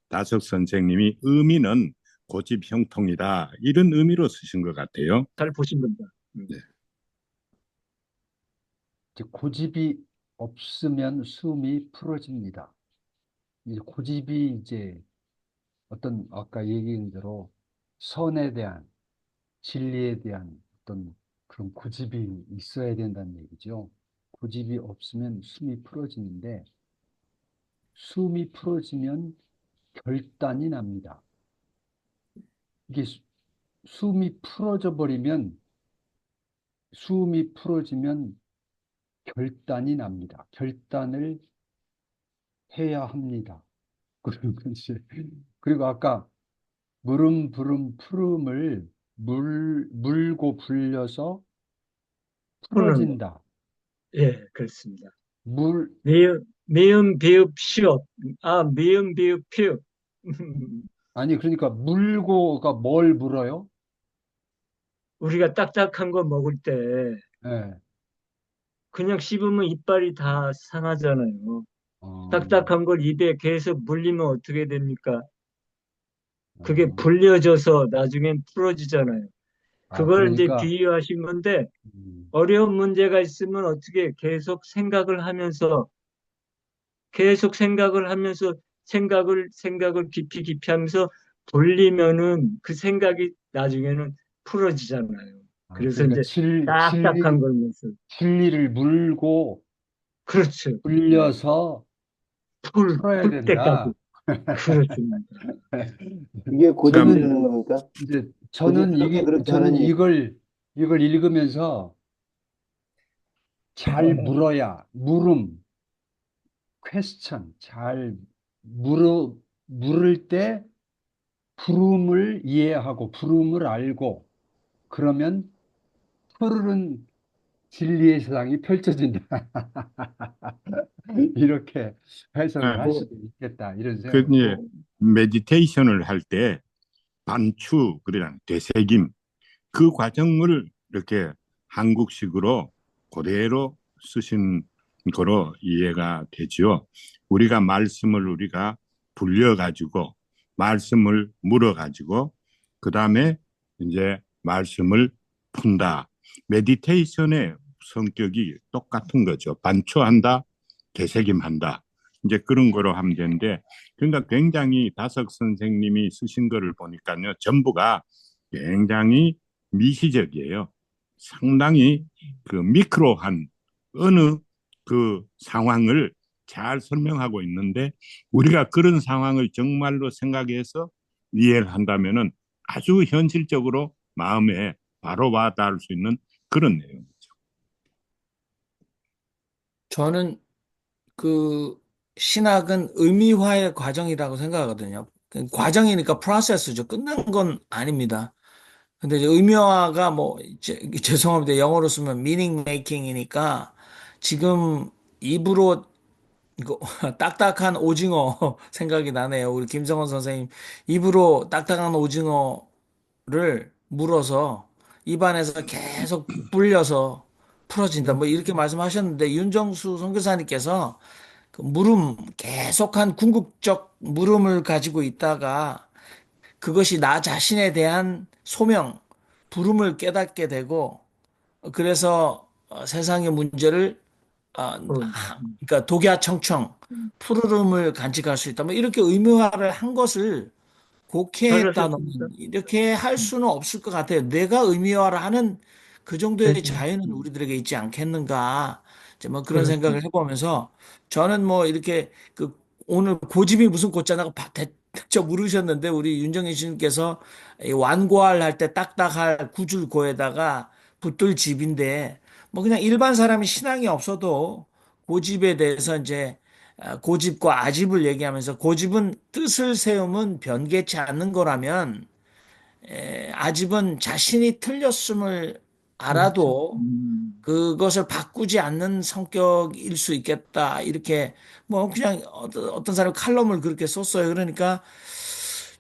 다석 선생님이 의미는 고집형통이다 이런 의미로 쓰신 것 같아요. 잘 보신 겁니다. 네. 이제 고집이 없으면 숨이 풀어집니다. 이 고집이 이제 어떤 아까 얘기한 대로 선에 대한 진리에 대한 어떤 그런 고집이 있어야 된다는 얘기죠. 고집이 없으면 숨이 풀어지는데 숨이 풀어지면 결단이 납니다. 이게 숨이 풀어지면 결단이 납니다. 결단을 해야 합니다. 그리고 아까 물음, 부름, 푸름을 물고 불려서 풀어진다. 예, 그렇습니다. 물, 미음, 비읍, 시옷. 미음, 비읍, 피읍. 아니, 그러니까 물고가 뭘 물어요? 우리가 딱딱한 거 먹을 때 예. 그냥 씹으면 이빨이 다 상하잖아요. 딱딱한 걸 입에 계속 물리면 어떻게 됩니까? 그게 불려져서 나중엔 풀어지잖아요. 그걸 이제 그러니까 비유하신 건데 어려운 문제가 있으면 어떻게 계속 생각을 하면서 생각을 깊이 하면서 돌리면은 그 생각이 나중에는 풀어지잖아요. 그래서 그러니까 이제 딱딱한 걸 먹어서. 진리를 물고 그렇죠. 불려서 풀어야 풀 된다. 때까지. 그렇습니다. 이게 참, 고집이라는 겁니까? 이제 저는 고집스럽게 그렇게 하는 이걸 읽으면서 잘 물어야, question, 물을 때 부름을 이해하고 부름을 알고 그러면 푸르른 진리의 세상이 펼쳐진다. 이렇게 해석을 할 아, 수도 있겠다. 이런 그 생각을. 이제 메디테이션을 할 때 반추, 그러나 되새김, 그 과정을 이렇게 한국식으로 그대로 쓰신 거로 이해가 되죠. 우리가 말씀을 우리가 불려가지고 말씀을 물어가지고 그 다음에 이제 말씀을 푼다. 메디테이션의 성격이 똑같은 거죠. 반추한다, 되새김한다. 이제 그런 거로 하면 되는데, 그러니까 굉장히 다석 선생님이 쓰신 거를 보니까요, 전부가 굉장히 미시적이에요. 상당히 그 미크로한 어느 그 상황을 잘 설명하고 있는데, 우리가 그런 상황을 정말로 생각해서 이해를 한다면은 아주 현실적으로 마음에 바로 와 닿을 수 있는 그런 내용이죠. 저는 그 신학은 의미화의 과정이라고 생각하거든요. 그 과정이니까 프로세스죠. 끝난 건 아닙니다. 근데 이제 의미화가 뭐 죄송합니다. 영어로 쓰면 meaning making이니까 지금 입으로 이거 딱딱한 오징어 생각이 나네요. 우리 김성원 선생님 입으로 딱딱한 오징어를 물어서 입안에서 계속 불려서 풀어진다. 뭐 이렇게 말씀하셨는데 윤정수 선교사님께서 그 물음 계속한 궁극적 물음을 가지고 있다가 그것이 나 자신에 대한 소명, 부름을 깨닫게 되고 그래서 세상의 문제를 그러니까 독야청청 푸르름을 간직할 수 있다. 뭐 이렇게 의무화를 한 것을 곡해했다는 잘하셨습니다. 이렇게 할 수는 없을 것 같아요. 내가 의미화를 하는 그 정도의 네, 자유는 우리들에게 있지 않겠는가. 이제 뭐 그런 그렇습니다. 생각을 해보면서 저는 뭐 이렇게 그 오늘 고집이 무슨 고자냐고 대처 물으셨는데 우리 윤정희 씨님께서 이 완고할 할 때 딱딱할 구줄고에다가 붙들 집인데 뭐 그냥 일반 사람이 신앙이 없어도 고집에 대해서 이제 고집과 아집을 얘기하면서 고집은 뜻을 세우면 변개치 않는 거라면 아집은 자신이 틀렸음을 그렇죠. 알아도 그것을 바꾸지 않는 성격일 수 있겠다. 이렇게 뭐 그냥 어떤 사람이 칼럼을 그렇게 썼어요. 그러니까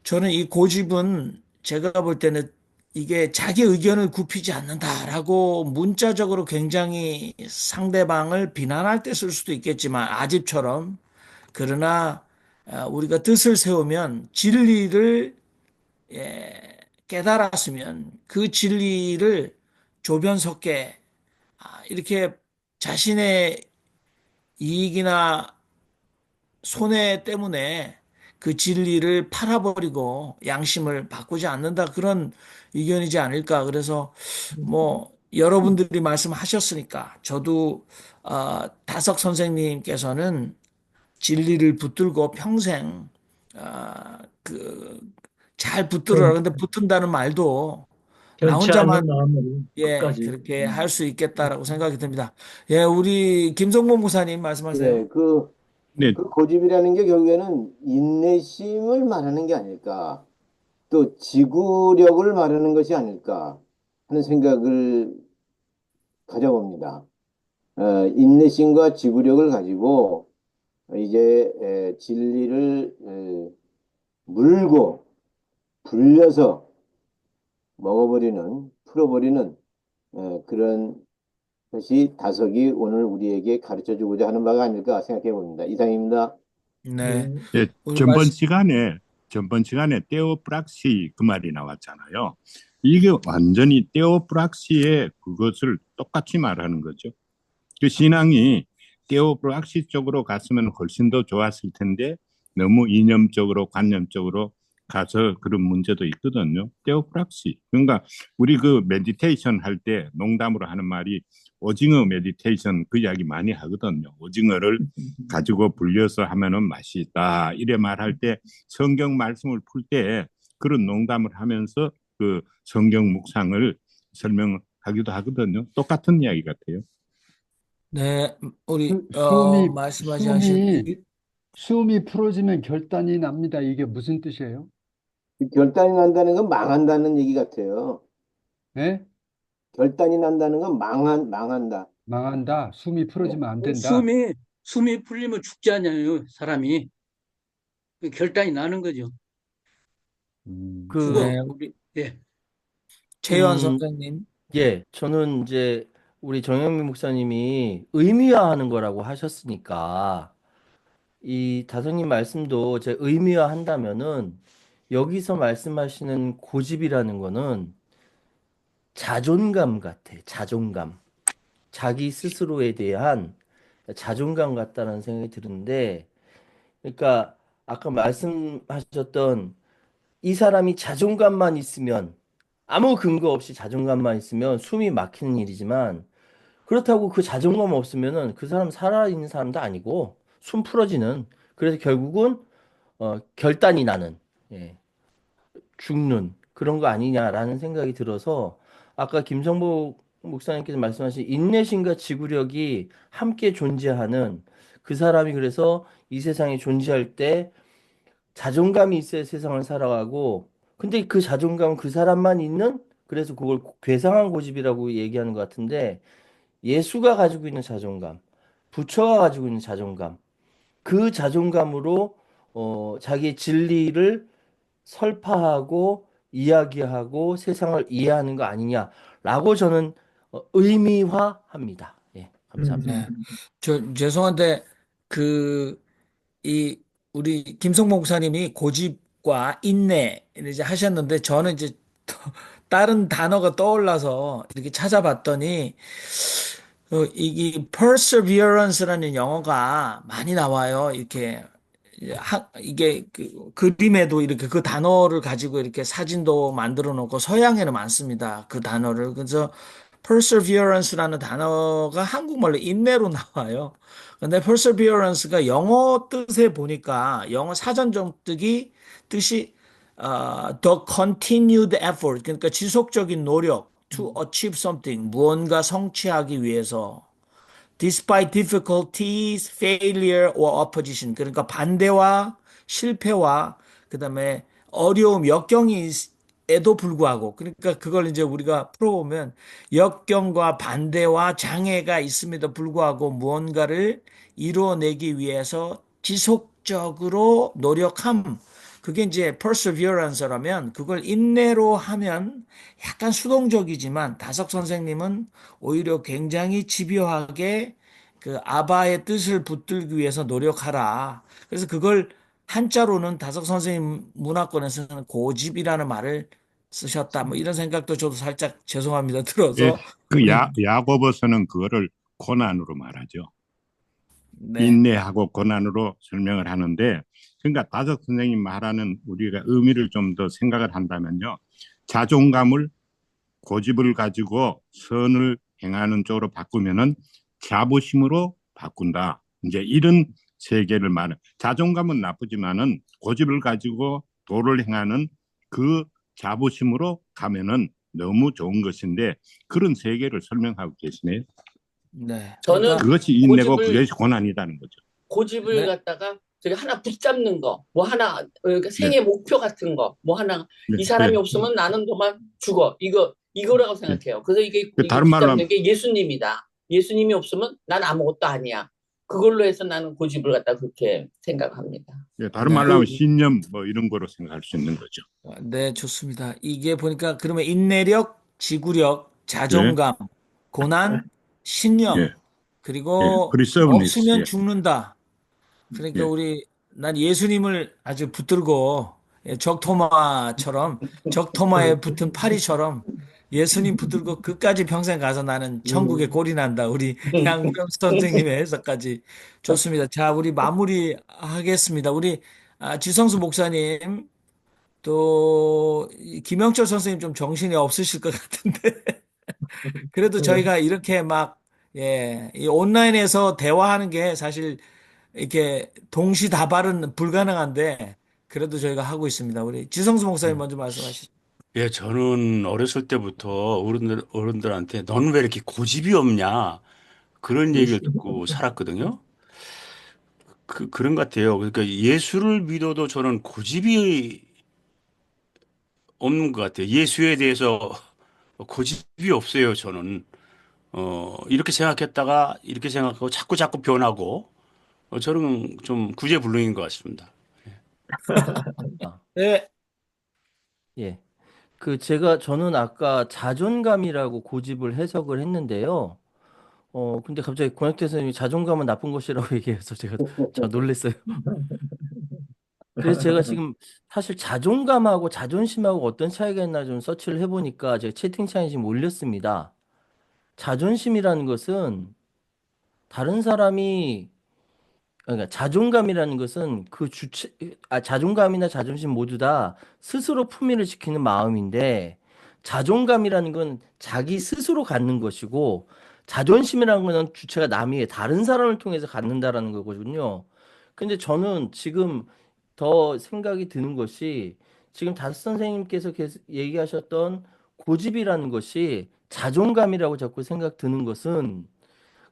저는 이 고집은 제가 볼 때는 이게 자기 의견을 굽히지 않는다라고 문자적으로 굉장히 상대방을 비난할 때 쓸 수도 있겠지만 아집처럼 그러나 우리가 뜻을 세우면 진리를 깨달았으면 그 진리를 조변석계 이렇게 자신의 이익이나 손해 때문에 그 진리를 팔아버리고 양심을 바꾸지 않는다 그런 의견이지 않을까. 그래서 뭐 여러분들이 말씀하셨으니까 저도 다석 선생님께서는 진리를 붙들고 평생 그 잘 붙들어라. 근데 붙든다는 말도 나 변치 혼자만 않는 마음으로 끝까지. 그렇게 할 수 있겠다라고 생각이 듭니다. 예, 우리 김성모 목사님 말씀하세요. 예, 네, 그 고집이라는 게 결국에는 인내심을 말하는 게 아닐까, 또 지구력을 말하는 것이 아닐까 하는 생각을 가져봅니다. 인내심과 지구력을 가지고 이제 진리를 물고 불려서 먹어버리는, 풀어버리는 그런 것이 다석이 오늘 우리에게 가르쳐 주고자 하는 바가 아닐까 생각해 봅니다. 이상입니다. 네. 예, 오늘 전번 시간에 떼오프락시 그 말이 나왔잖아요. 이게 완전히 떼오프락시의 그것을 똑같이 말하는 거죠. 그 신앙이 떼오프락시 쪽으로 갔으면 훨씬 더 좋았을 텐데 너무 이념적으로 관념적으로 가서 그런 문제도 있거든요. 테오프락시. 그러니까 우리 그 메디테이션 할 때 농담으로 하는 말이 오징어 메디테이션 그 이야기 많이 하거든요. 오징어를 가지고 불려서 하면은 맛이 있다. 이래 말할 때 성경 말씀을 풀 때 그런 농담을 하면서 그 성경 묵상을 설명하기도 하거든요. 똑같은 이야기 같아요. 네, 우리 숨이 말씀하신 숨이 풀어지면 결단이 납니다. 이게 무슨 뜻이에요? 결단이 난다는 건 망한다는 얘기 같아요. 예? 결단이 난다는 건 망한다. 망한다. 숨이 풀어지면 안 된다. 숨이 풀리면 죽지 않아요, 사람이. 결단이 나는 거죠. 죽어. 네, 우리 예. 최현 선생님. 예, 저는 이제 우리 정영민 목사님이 의미화하는 거라고 하셨으니까 이 다성님 말씀도 제 의미화한다면은 여기서 말씀하시는 고집이라는 거는 자존감 같아. 자존감. 자기 스스로에 대한 자존감 같다는 생각이 드는데, 그러니까 아까 말씀하셨던 이 사람이 자존감만 있으면 아무 근거 없이 자존감만 있으면 숨이 막히는 일이지만 그렇다고 그 자존감 없으면은 그 사람 살아있는 사람도 아니고 숨 풀어지는 그래서 결국은 결단이 나는 예, 죽는 그런 거 아니냐라는 생각이 들어서 아까 김성복 목사님께서 말씀하신 인내심과 지구력이 함께 존재하는 그 사람이 그래서 이 세상에 존재할 때 자존감이 있어야 세상을 살아가고 근데 그 자존감은 그 사람만 있는 그래서 그걸 괴상한 고집이라고 얘기하는 것 같은데 예수가 가지고 있는 자존감, 부처가 가지고 있는 자존감, 그 자존감으로 자기의 진리를 설파하고 이야기하고 세상을 이해하는 거 아니냐라고 저는 의미화합니다. 예, 감사합니다. 네. 죄송한데 이 우리 김성모 목사님이 고집과 인내를 이제 하셨는데 저는 이제 다른 단어가 떠올라서 이렇게 찾아봤더니 이게 perseverance라는 영어가 많이 나와요. 이렇게 이게 그림에도 이렇게 그 단어를 가지고 이렇게 사진도 만들어 놓고 서양에는 많습니다. 그 단어를. 그래서 perseverance라는 단어가 한국말로 인내로 나와요. 근데 perseverance가 영어 뜻에 보니까 영어 사전 정득이 뜻이 the continued effort 그러니까 지속적인 노력 to achieve something 무언가 성취하기 위해서 despite difficulties, failure or opposition. 그러니까 반대와 실패와 그다음에 어려움, 역경에도 불구하고 그러니까 그걸 이제 우리가 풀어보면 역경과 반대와 장애가 있음에도 불구하고 무언가를 이루어내기 위해서 지속적으로 노력함. 그게 이제 perseverance라면 그걸 인내로 하면 약간 수동적이지만 다석 선생님은 오히려 굉장히 집요하게 그 아바의 뜻을 붙들기 위해서 노력하라. 그래서 그걸 한자로는 다석 선생님 문화권에서는 고집이라는 말을 쓰셨다. 뭐 이런 생각도 저도 살짝 죄송합니다. 예, 들어서 그 우리 야고보서는 그거를 고난으로 말하죠. 네. 인내하고 고난으로 설명을 하는데 그러니까 다적 선생님 말하는 우리가 의미를 좀 더 생각을 한다면요. 자존감을 고집을 가지고 선을 행하는 쪽으로 바꾸면은 자부심으로 바꾼다. 이제 이런 세계를 말해. 자존감은 나쁘지만은 고집을 가지고 도를 행하는 그 자부심으로 가면은 너무 좋은 것인데 그런 세계를 설명하고 계시네요. 네. 저는 그것이 인내고 고집을 그것이 고난이라는 거죠. 고집을 네. 갖다가 저기 하나 붙잡는 거, 뭐 하나 그러니까 네. 생애 목표 같은 거, 뭐 하나 네. 이 사람이 네. 없으면 나는 정말 죽어. 이거라고 생각해요. 그래서 이게 다른 말로 붙잡는 게 예수님이다. 예수님이 없으면 난 아무것도 아니야. 그걸로 해서 나는 고집을 갖다 그렇게 생각합니다. 네, 다른 네. 말로 하면 신념 뭐 이런 거로 생각할 수 있는 거죠. 네, 좋습니다. 이게 보니까 그러면 인내력, 지구력, 예, 자존감, 고난, 신념, 예, 예. 그리고 perseverance. 없으면 예, 죽는다. 그러니까 예. 난 예수님을 아주 붙들고 적토마에 붙은 파리처럼 예수님 붙들고 끝까지 평생 가서 나는 천국에 골이 난다. 우리 양명 선생님의 해석까지 좋습니다. 자, 우리 마무리 하겠습니다. 우리 지성수 목사님 또 김영철 선생님 좀 정신이 없으실 것 같은데 그래도 저희가 이렇게 막 이 온라인에서 대화하는 게 사실 이렇게 동시다발은 불가능한데 그래도 저희가 하고 있습니다. 우리 지성수 목사님 먼저 말씀하시죠. 예, 저는 어렸을 때부터 어른들한테 너는 왜 이렇게 고집이 없냐? 그런 얘기를 듣고 살았거든요. 그런 것 같아요. 그러니까 예수를 믿어도 저는 고집이 없는 것 같아요. 예수에 대해서 고집이 없어요, 저는. 이렇게 생각했다가 이렇게 생각하고 자꾸 변하고, 저는 좀 구제불능인 것 같습니다. 네. 예. 저는 아까 자존감이라고 고집을 해석을 했는데요. 근데 갑자기 권혁태 선생님이 자존감은 나쁜 것이라고 얘기해서 저 놀랐어요. 그래서 제가 지금 사실 자존감하고 자존심하고 어떤 차이가 있나 좀 서치를 해보니까 제가 채팅창에 지금 올렸습니다. 자존심이라는 것은 다른 사람이 그러니까 자존감이라는 것은 자존감이나 자존심 모두 다 스스로 품위를 지키는 마음인데 자존감이라는 건 자기 스스로 갖는 것이고 자존심이라는 거는 주체가 남이 다른 사람을 통해서 갖는다라는 거거든요. 근데 저는 지금 더 생각이 드는 것이 지금 다스 선생님께서 계속 얘기하셨던 고집이라는 것이 자존감이라고 자꾸 생각 드는 것은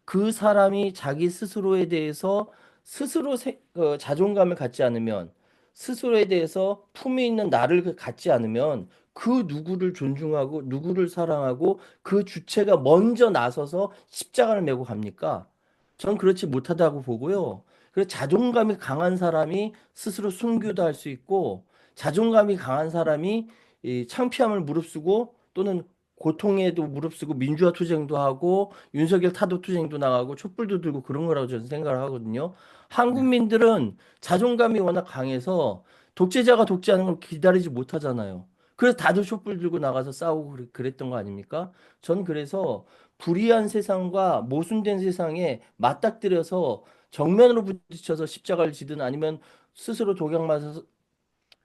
그 사람이 자기 스스로에 대해서 자존감을 갖지 않으면 스스로에 대해서 품위 있는 나를 갖지 않으면 그 누구를 존중하고 누구를 사랑하고 그 주체가 먼저 나서서 십자가를 메고 갑니까? 전 그렇지 못하다고 보고요. 그래서 자존감이 강한 사람이 스스로 순교도 할 수 있고 자존감이 강한 사람이 이 창피함을 무릅쓰고 또는 고통에도 무릅쓰고 민주화 투쟁도 하고 윤석열 타도 투쟁도 나가고 촛불도 들고 그런 거라고 저는 생각을 하거든요. 한국민들은 자존감이 워낙 강해서 독재자가 독재하는 걸 기다리지 못하잖아요. 그래서 다들 촛불 들고 나가서 싸우고 그랬던 거 아닙니까? 전 그래서 불의한 세상과 모순된 세상에 맞닥뜨려서 정면으로 부딪혀서 십자가를 지든 아니면 스스로 독약 맞아서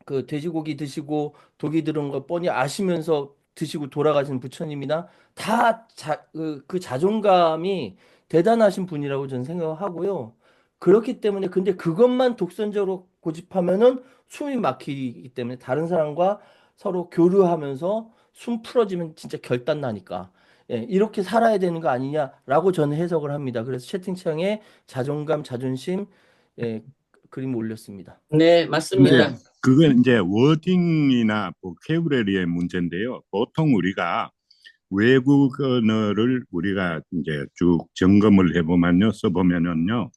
그 돼지고기 드시고 독이 들은 거 뻔히 아시면서 드시고 돌아가신 부처님이나 그 자존감이 대단하신 분이라고 저는 생각하고요. 그렇기 때문에 근데 그것만 독선적으로 고집하면은 숨이 막히기 때문에 다른 사람과 서로 교류하면서 숨 풀어지면 진짜 결단 나니까. 예, 이렇게 살아야 되는 거 아니냐라고 저는 해석을 합니다. 그래서 채팅창에 자존감, 자존심, 그림 올렸습니다. 네, 근데 맞습니다. 그건 이제 워딩이나 보캐브러리의 문제인데요. 보통 우리가 외국 언어를 우리가 이제 쭉 점검을 해보면요, 써보면은요,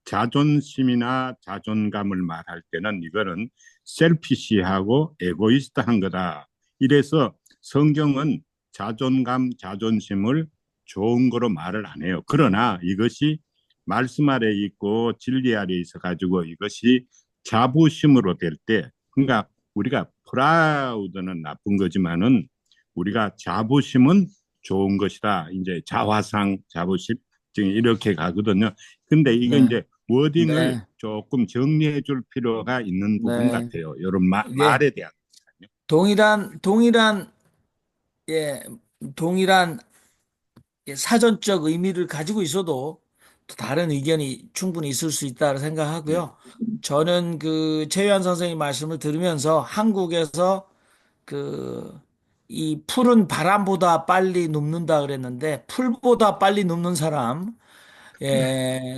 자존심이나 자존감을 말할 때는 이거는 셀피시하고 에고이스트한 거다. 이래서 성경은 자존감, 자존심을 좋은 거로 말을 안 해요. 그러나 이것이 말씀 아래 있고 진리 아래 있어 가지고 이것이 자부심으로 될 때, 그러니까 우리가 프라우드는 나쁜 거지만은 우리가 자부심은 좋은 것이다. 이제 자화상, 자부심 지금 이렇게 가거든요. 근데 이거 네. 이제 워딩을 네. 조금 정리해 줄 필요가 있는 부분 네. 같아요. 이런 이게 말에 대한. 동일한 예, 동일한 사전적 의미를 가지고 있어도 또 다른 의견이 충분히 있을 수 있다고 생각하고요. 저는 그 최유한 선생님 말씀을 들으면서 한국에서 그 이 풀은 바람보다 빨리 눕는다 그랬는데 풀보다 빨리 눕는 사람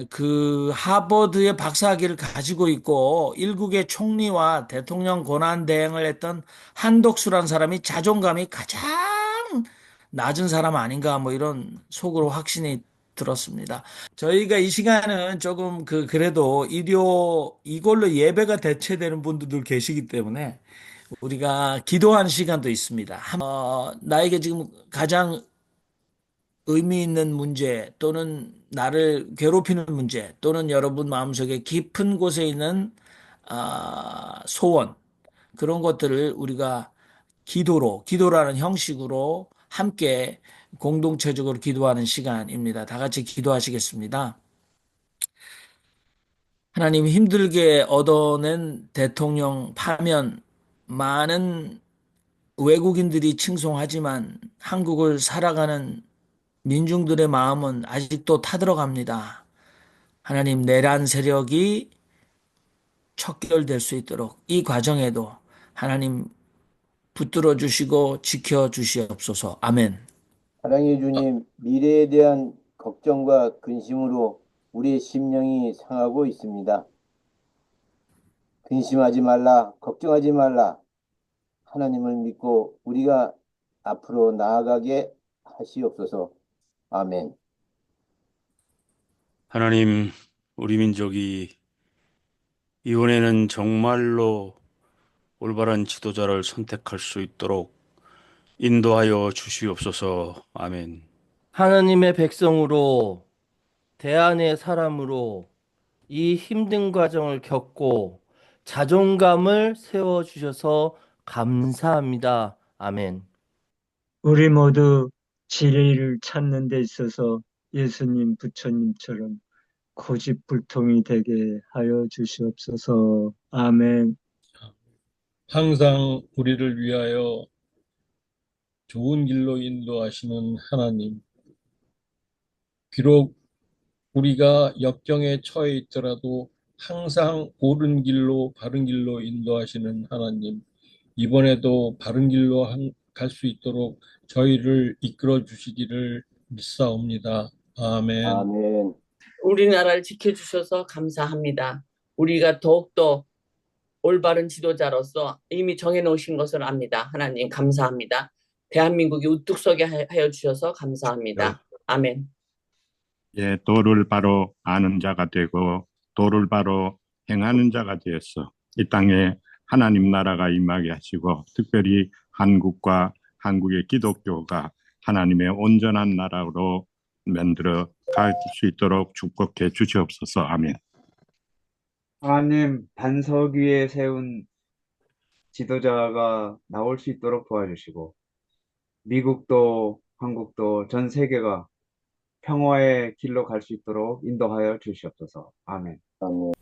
그 하버드의 박사학위를 가지고 있고 일국의 총리와 대통령 권한 대행을 했던 한독수란 사람이 자존감이 가장 낮은 사람 아닌가 뭐 이런 속으로 확신이 들었습니다. 저희가 이 시간은 조금 그래도 이걸로 예배가 대체되는 분들도 계시기 때문에 우리가 기도하는 시간도 있습니다. 나에게 지금 가장 의미 있는 문제 또는 나를 괴롭히는 문제 또는 여러분 마음속에 깊은 곳에 있는 소원 그런 것들을 우리가 기도라는 형식으로 함께 공동체적으로 기도하는 시간입니다. 다 같이 기도하시겠습니다. 하나님 힘들게 얻어낸 대통령 파면 많은 외국인들이 칭송하지만 한국을 살아가는 민중들의 마음은 아직도 타들어갑니다. 하나님, 내란 세력이 척결될 수 있도록 이 과정에도 하나님 붙들어 주시고 지켜 주시옵소서. 아멘. 사랑의 주님, 미래에 대한 걱정과 근심으로 우리의 심령이 상하고 있습니다. 근심하지 말라, 걱정하지 말라. 하나님을 믿고 우리가 앞으로 나아가게 하시옵소서. 아멘. 하나님, 우리 민족이 이번에는 정말로 올바른 지도자를 선택할 수 있도록 인도하여 주시옵소서. 아멘. 하나님의 백성으로 대안의 사람으로 이 힘든 과정을 겪고 자존감을 세워주셔서 감사합니다. 아멘. 우리 모두 진리를 찾는 데 있어서 예수님, 부처님처럼 고집불통이 되게 하여 주시옵소서. 아멘. 항상 우리를 위하여 좋은 길로 인도하시는 하나님, 비록 우리가 역경에 처해 있더라도 항상 옳은 길로, 바른 길로 인도하시는 하나님, 이번에도 바른 길로 갈 수 있도록 저희를 이끌어 주시기를 믿사옵니다. 아멘. 아멘. 우리나라를 지켜주셔서 감사합니다. 우리가 더욱더 올바른 지도자로서 이미 정해놓으신 것을 압니다. 하나님 감사합니다. 대한민국이 우뚝 서게 하여 주셔서 감사합니다. 아멘. 예, 도를 바로 아는 자가 되고 도를 바로 행하는 자가 되어서 이 땅에 하나님 나라가 임하게 하시고 특별히 한국과 한국의 기독교가 하나님의 온전한 나라로 만들어 갈 수 있도록 축복해 주시옵소서. 아멘. 하나님 반석 위에 세운 지도자가 나올 수 있도록 도와주시고 미국도 한국도 전 세계가 평화의 길로 갈 수 있도록 인도하여 주시옵소서. 아멘. 아멘.